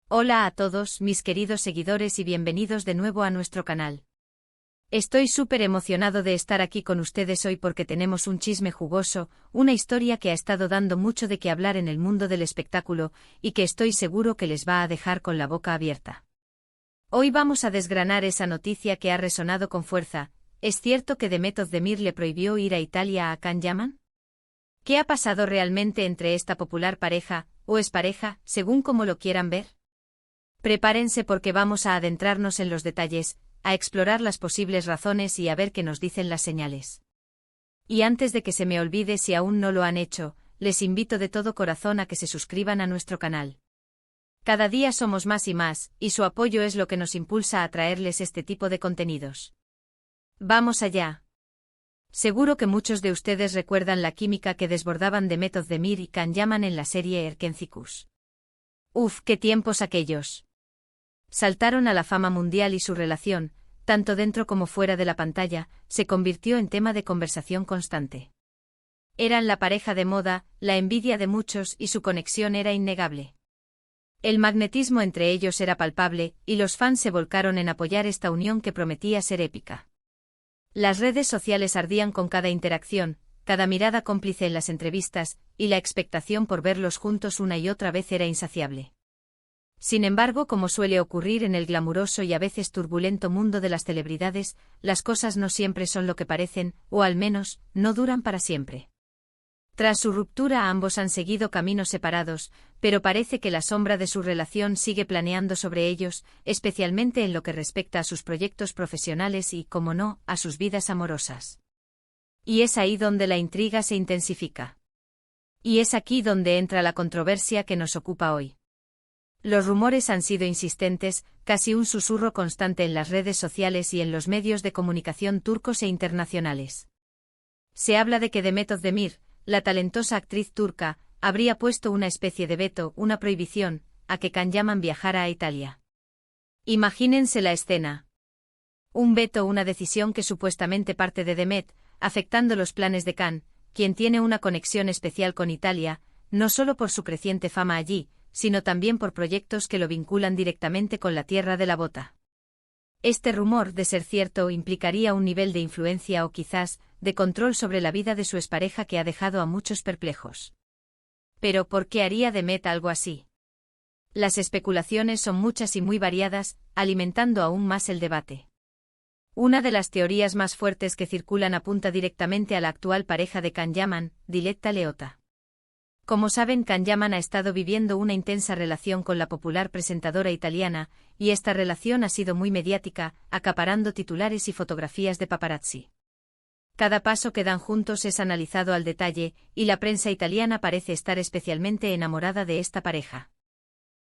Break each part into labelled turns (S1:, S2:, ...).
S1: Hola a todos, mis queridos seguidores y bienvenidos de nuevo a nuestro canal. Estoy súper emocionado de estar aquí con ustedes hoy porque tenemos un chisme jugoso, una historia que ha estado dando mucho de qué hablar en el mundo del espectáculo y que estoy seguro que les va a dejar con la boca abierta. Hoy vamos a desgranar esa noticia que ha resonado con fuerza. ¿Es cierto que Demet Özdemir le prohibió ir a Italia a Can Yaman? ¿Qué ha pasado realmente entre esta popular pareja, o expareja, según como lo quieran ver? Prepárense porque vamos a adentrarnos en los detalles, a explorar las posibles razones y a ver qué nos dicen las señales. Y antes de que se me olvide, si aún no lo han hecho, les invito de todo corazón a que se suscriban a nuestro canal. Cada día somos más y su apoyo es lo que nos impulsa a traerles este tipo de contenidos. ¡Vamos allá! Seguro que muchos de ustedes recuerdan la química que desbordaban Demet Özdemir y Can Yaman en la serie Erkenci. ¡Uf, qué tiempos aquellos! Saltaron a la fama mundial y su relación, tanto dentro como fuera de la pantalla, se convirtió en tema de conversación constante. Eran la pareja de moda, la envidia de muchos y su conexión era innegable. El magnetismo entre ellos era palpable, y los fans se volcaron en apoyar esta unión que prometía ser épica. Las redes sociales ardían con cada interacción, cada mirada cómplice en las entrevistas, y la expectación por verlos juntos una y otra vez era insaciable. Sin embargo, como suele ocurrir en el glamuroso y a veces turbulento mundo de las celebridades, las cosas no siempre son lo que parecen, o al menos, no duran para siempre. Tras su ruptura ambos han seguido caminos separados, pero parece que la sombra de su relación sigue planeando sobre ellos, especialmente en lo que respecta a sus proyectos profesionales y, como no, a sus vidas amorosas. Y es ahí donde la intriga se intensifica. Y es aquí donde entra la controversia que nos ocupa hoy. Los rumores han sido insistentes, casi un susurro constante en las redes sociales y en los medios de comunicación turcos e internacionales. Se habla de que Demet Özdemir, la talentosa actriz turca, habría puesto una especie de veto, una prohibición, a que Can Yaman viajara a Italia. Imagínense la escena. Un veto, una decisión que supuestamente parte de Demet, afectando los planes de Can, quien tiene una conexión especial con Italia, no solo por su creciente fama allí, sino también por proyectos que lo vinculan directamente con la tierra de la bota. Este rumor, de ser cierto, implicaría un nivel de influencia o quizás, de control sobre la vida de su expareja que ha dejado a muchos perplejos. Pero ¿por qué haría Demet algo así? Las especulaciones son muchas y muy variadas, alimentando aún más el debate. Una de las teorías más fuertes que circulan apunta directamente a la actual pareja de Can Yaman, Diletta Leotta. Como saben, Can Yaman ha estado viviendo una intensa relación con la popular presentadora italiana, y esta relación ha sido muy mediática, acaparando titulares y fotografías de paparazzi. Cada paso que dan juntos es analizado al detalle, y la prensa italiana parece estar especialmente enamorada de esta pareja.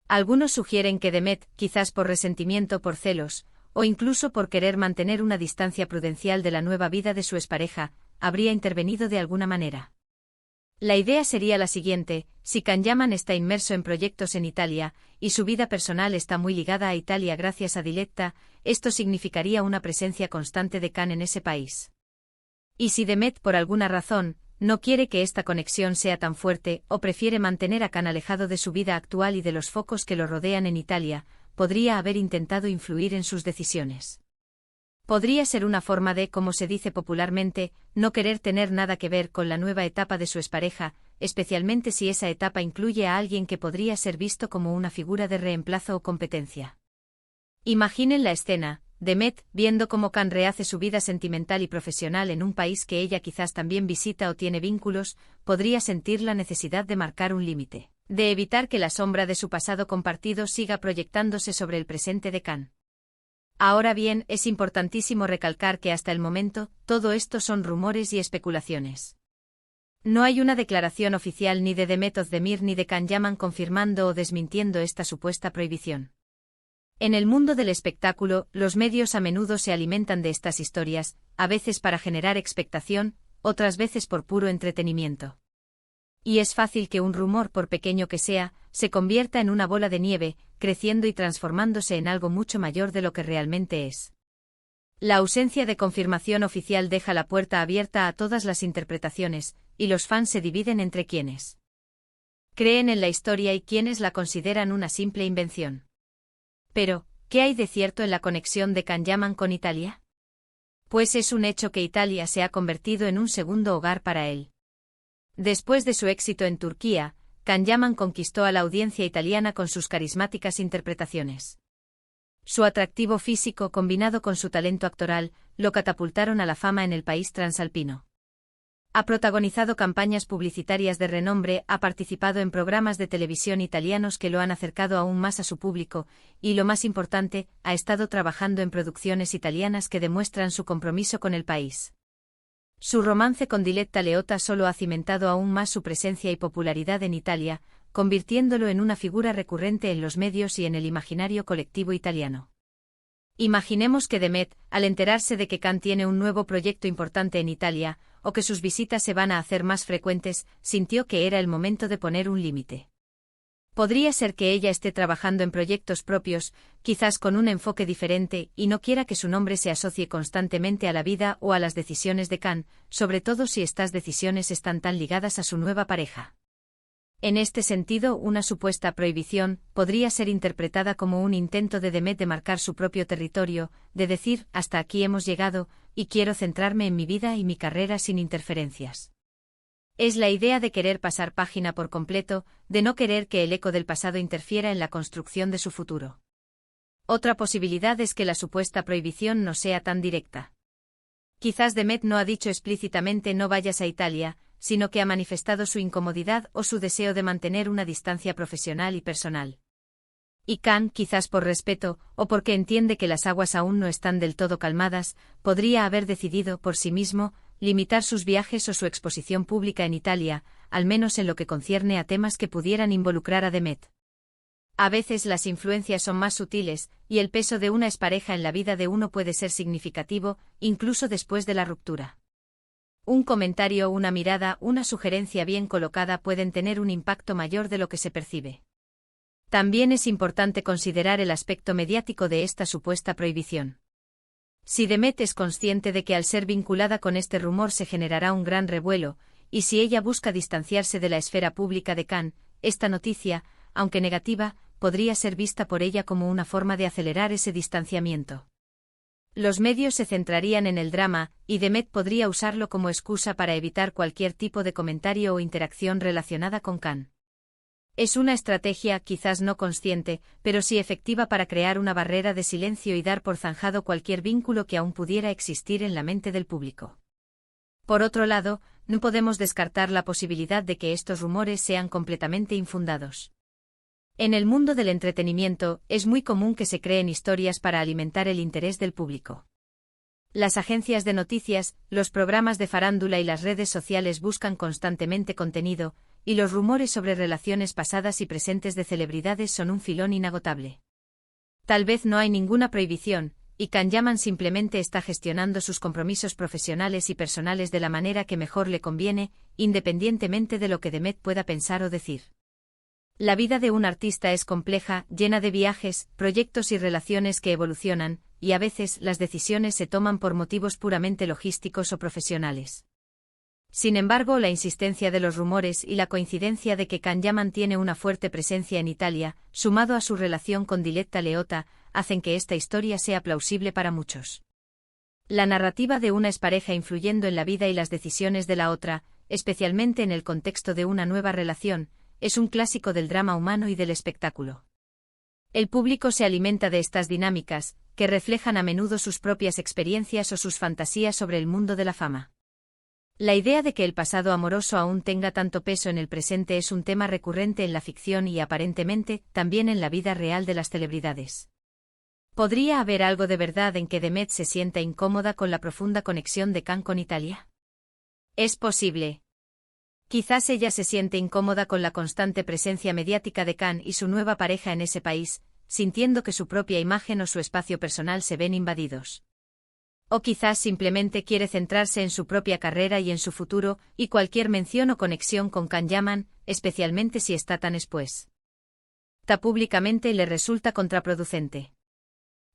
S1: Algunos sugieren que Demet, quizás por resentimiento, por celos, o incluso por querer mantener una distancia prudencial de la nueva vida de su expareja, habría intervenido de alguna manera. La idea sería la siguiente: si Can Yaman está inmerso en proyectos en Italia, y su vida personal está muy ligada a Italia gracias a Diletta, esto significaría una presencia constante de Can en ese país. Y si Demet, por alguna razón, no quiere que esta conexión sea tan fuerte, o prefiere mantener a Can alejado de su vida actual y de los focos que lo rodean en Italia, podría haber intentado influir en sus decisiones. Podría ser una forma de, como se dice popularmente, no querer tener nada que ver con la nueva etapa de su expareja, especialmente si esa etapa incluye a alguien que podría ser visto como una figura de reemplazo o competencia. Imaginen la escena: Demet, viendo cómo Can rehace su vida sentimental y profesional en un país que ella quizás también visita o tiene vínculos, podría sentir la necesidad de marcar un límite, de evitar que la sombra de su pasado compartido siga proyectándose sobre el presente de Can. Ahora bien, es importantísimo recalcar que hasta el momento, todo esto son rumores y especulaciones. No hay una declaración oficial ni de Demet Özdemir ni de Can Yaman confirmando o desmintiendo esta supuesta prohibición. En el mundo del espectáculo, los medios a menudo se alimentan de estas historias, a veces para generar expectación, otras veces por puro entretenimiento. Y es fácil que un rumor, por pequeño que sea, se convierta en una bola de nieve, creciendo y transformándose en algo mucho mayor de lo que realmente es. La ausencia de confirmación oficial deja la puerta abierta a todas las interpretaciones, y los fans se dividen entre quienes creen en la historia y quienes la consideran una simple invención. Pero, ¿qué hay de cierto en la conexión de Can Yaman con Italia? Pues es un hecho que Italia se ha convertido en un segundo hogar para él. Después de su éxito en Turquía, Can Yaman conquistó a la audiencia italiana con sus carismáticas interpretaciones. Su atractivo físico combinado con su talento actoral lo catapultaron a la fama en el país transalpino. Ha protagonizado campañas publicitarias de renombre, ha participado en programas de televisión italianos que lo han acercado aún más a su público, y lo más importante, ha estado trabajando en producciones italianas que demuestran su compromiso con el país. Su romance con Diletta Leotta solo ha cimentado aún más su presencia y popularidad en Italia, convirtiéndolo en una figura recurrente en los medios y en el imaginario colectivo italiano. Imaginemos que Demet, al enterarse de que Can tiene un nuevo proyecto importante en Italia, o que sus visitas se van a hacer más frecuentes, sintió que era el momento de poner un límite. Podría ser que ella esté trabajando en proyectos propios, quizás con un enfoque diferente, y no quiera que su nombre se asocie constantemente a la vida o a las decisiones de Can, sobre todo si estas decisiones están tan ligadas a su nueva pareja. En este sentido, una supuesta prohibición podría ser interpretada como un intento de Demet de marcar su propio territorio, de decir, hasta aquí hemos llegado, y quiero centrarme en mi vida y mi carrera sin interferencias. Es la idea de querer pasar página por completo, de no querer que el eco del pasado interfiera en la construcción de su futuro. Otra posibilidad es que la supuesta prohibición no sea tan directa. Quizás Demet no ha dicho explícitamente no vayas a Italia, sino que ha manifestado su incomodidad o su deseo de mantener una distancia profesional y personal. Y Can, quizás por respeto, o porque entiende que las aguas aún no están del todo calmadas, podría haber decidido, por sí mismo, limitar sus viajes o su exposición pública en Italia, al menos en lo que concierne a temas que pudieran involucrar a Demet. A veces las influencias son más sutiles, y el peso de una expareja en la vida de uno puede ser significativo, incluso después de la ruptura. Un comentario, una mirada, una sugerencia bien colocada pueden tener un impacto mayor de lo que se percibe. También es importante considerar el aspecto mediático de esta supuesta prohibición. Si Demet es consciente de que al ser vinculada con este rumor se generará un gran revuelo, y si ella busca distanciarse de la esfera pública de Can, esta noticia, aunque negativa, podría ser vista por ella como una forma de acelerar ese distanciamiento. Los medios se centrarían en el drama, y Demet podría usarlo como excusa para evitar cualquier tipo de comentario o interacción relacionada con Can. Es una estrategia quizás no consciente, pero sí efectiva para crear una barrera de silencio y dar por zanjado cualquier vínculo que aún pudiera existir en la mente del público. Por otro lado, no podemos descartar la posibilidad de que estos rumores sean completamente infundados. En el mundo del entretenimiento, es muy común que se creen historias para alimentar el interés del público. Las agencias de noticias, los programas de farándula y las redes sociales buscan constantemente contenido, y los rumores sobre relaciones pasadas y presentes de celebridades son un filón inagotable. Tal vez no hay ninguna prohibición, y Can Yaman simplemente está gestionando sus compromisos profesionales y personales de la manera que mejor le conviene, independientemente de lo que Demet pueda pensar o decir. La vida de un artista es compleja, llena de viajes, proyectos y relaciones que evolucionan, y a veces las decisiones se toman por motivos puramente logísticos o profesionales. Sin embargo, la insistencia de los rumores y la coincidencia de que Can Yaman tiene una fuerte presencia en Italia, sumado a su relación con Diletta Leotta, hacen que esta historia sea plausible para muchos. La narrativa de una expareja influyendo en la vida y las decisiones de la otra, especialmente en el contexto de una nueva relación, es un clásico del drama humano y del espectáculo. El público se alimenta de estas dinámicas, que reflejan a menudo sus propias experiencias o sus fantasías sobre el mundo de la fama. La idea de que el pasado amoroso aún tenga tanto peso en el presente es un tema recurrente en la ficción y aparentemente también en la vida real de las celebridades. ¿Podría haber algo de verdad en que Demet se sienta incómoda con la profunda conexión de Can con Italia? Es posible. Quizás ella se siente incómoda con la constante presencia mediática de Can y su nueva pareja en ese país, sintiendo que su propia imagen o su espacio personal se ven invadidos. O quizás simplemente quiere centrarse en su propia carrera y en su futuro, y cualquier mención o conexión con Can Yaman, especialmente si está tan expuesta públicamente, le resulta contraproducente.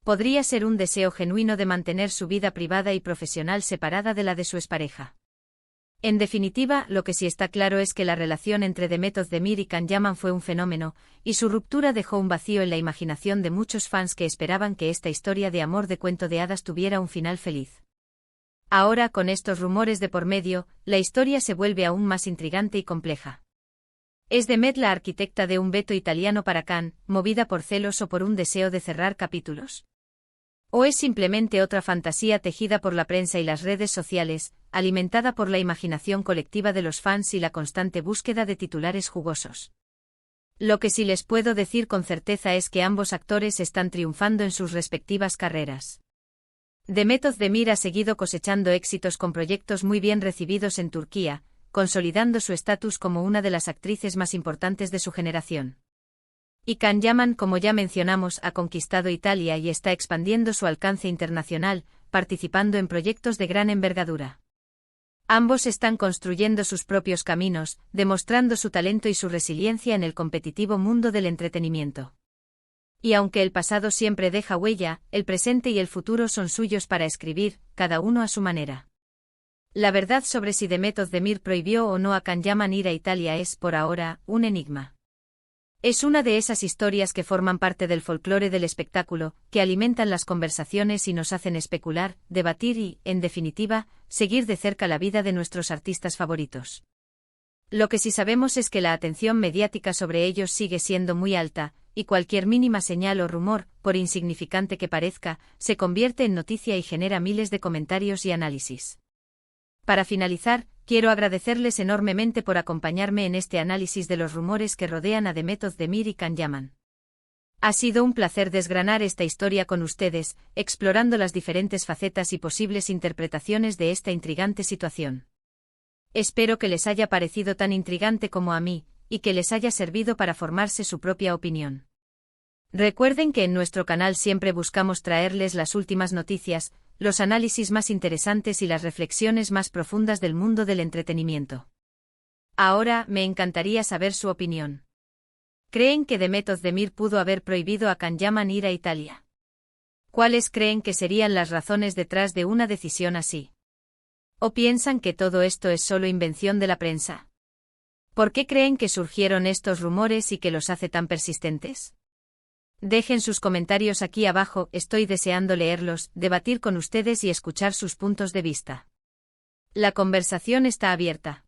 S1: Podría ser un deseo genuino de mantener su vida privada y profesional separada de la de su expareja. En definitiva, lo que sí está claro es que la relación entre Demet Özdemir y Can Yaman fue un fenómeno, y su ruptura dejó un vacío en la imaginación de muchos fans que esperaban que esta historia de amor de cuento de hadas tuviera un final feliz. Ahora, con estos rumores de por medio, la historia se vuelve aún más intrigante y compleja. ¿Es Demet la arquitecta de un veto italiano para Can, movida por celos o por un deseo de cerrar capítulos? ¿O es simplemente otra fantasía tejida por la prensa y las redes sociales, alimentada por la imaginación colectiva de los fans y la constante búsqueda de titulares jugosos? Lo que sí les puedo decir con certeza es que ambos actores están triunfando en sus respectivas carreras. Demet Özdemir ha seguido cosechando éxitos con proyectos muy bien recibidos en Turquía, consolidando su estatus como una de las actrices más importantes de su generación. Y Can Yaman, como ya mencionamos, ha conquistado Italia y está expandiendo su alcance internacional, participando en proyectos de gran envergadura. Ambos están construyendo sus propios caminos, demostrando su talento y su resiliencia en el competitivo mundo del entretenimiento. Y aunque el pasado siempre deja huella, el presente y el futuro son suyos para escribir, cada uno a su manera. La verdad sobre si Demet Özdemir prohibió o no a Can Yaman ir a Italia es, por ahora, un enigma. Es una de esas historias que forman parte del folclore del espectáculo, que alimentan las conversaciones y nos hacen especular, debatir y, en definitiva, seguir de cerca la vida de nuestros artistas favoritos. Lo que sí sabemos es que la atención mediática sobre ellos sigue siendo muy alta, y cualquier mínima señal o rumor, por insignificante que parezca, se convierte en noticia y genera miles de comentarios y análisis. Para finalizar, quiero agradecerles enormemente por acompañarme en este análisis de los rumores que rodean a Demet Özdemir y Can Yaman. Ha sido un placer desgranar esta historia con ustedes, explorando las diferentes facetas y posibles interpretaciones de esta intrigante situación. Espero que les haya parecido tan intrigante como a mí, y que les haya servido para formarse su propia opinión. Recuerden que en nuestro canal siempre buscamos traerles las últimas noticias, los análisis más interesantes y las reflexiones más profundas del mundo del entretenimiento. Ahora, me encantaría saber su opinión. ¿Creen que Demet Özdemir pudo haber prohibido a Can Yaman ir a Italia? ¿Cuáles creen que serían las razones detrás de una decisión así? ¿O piensan que todo esto es solo invención de la prensa? ¿Por qué creen que surgieron estos rumores y que los hace tan persistentes? Dejen sus comentarios aquí abajo, estoy deseando leerlos, debatir con ustedes y escuchar sus puntos de vista. La conversación está abierta.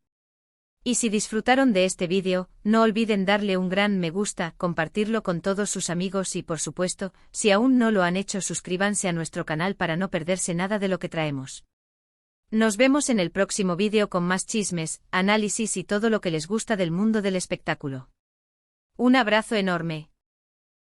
S1: Y si disfrutaron de este vídeo, no olviden darle un gran me gusta, compartirlo con todos sus amigos y por supuesto, si aún no lo han hecho, suscríbanse a nuestro canal para no perderse nada de lo que traemos. Nos vemos en el próximo vídeo con más chismes, análisis y todo lo que les gusta del mundo del espectáculo. Un abrazo enorme.